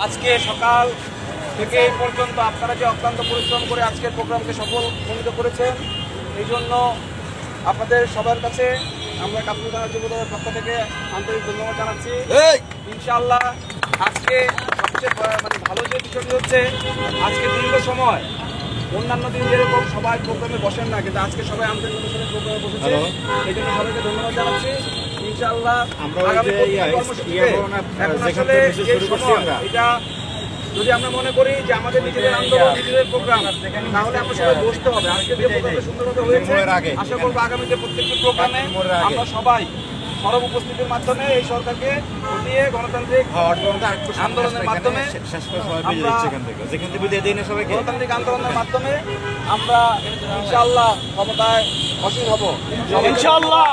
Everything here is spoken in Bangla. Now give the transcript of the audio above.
আজকে সকাল থেকে এই পর্যন্ত আপনারা যে অক্লান্ত পরিশ্রম করে আজকের প্রোগ্রামকে সফলমণ্ডিত করেছেন, এই জন্য আপনাদের সবার কাছে আমরা কাপুর থানা যুবদলের পক্ষ থেকে আন্তরিক ধন্যবাদ জানাচ্ছি। ইনশাআল্লাহ আজকে সবচেয়ে ভালো যে বিষয়টি হচ্ছে, আজকে দীর্ঘ সময় অন্যান্য দিন যেরকম সবাই প্রোগ্রামে বসেন না, কিন্তু আজকে সবাই আন্তরিক অনুসারে প্রোগ্রামে বসেছে। এই জন্য সবাইকে ধন্যবাদ জানাচ্ছি। ইনশাআল্লাহ আগামী এটা যদি আমরা মনে করি যে আমাদের নিজেদের আন্দোলন, নিজেদের প্রোগ্রাম, তাহলে আমরা সবাই বসতে হবে। আজকে যে প্রোগ্রামটা সুন্দরভাবে হয়েছে, আশা করবো আগামীতে প্রত্যেকটি প্রোগ্রামে আমরা সবাই সরব উপস্থিতির মাধ্যমে এই সরকারকে হটিয়ে গণতান্ত্রিক আন্দোলনের মাধ্যমে গণতান্ত্রিক আন্দোলনের মাধ্যমে আমরা ইনশাআল্লাহ ক্ষমতায় অসীম হব ইনশাআল্লাহ।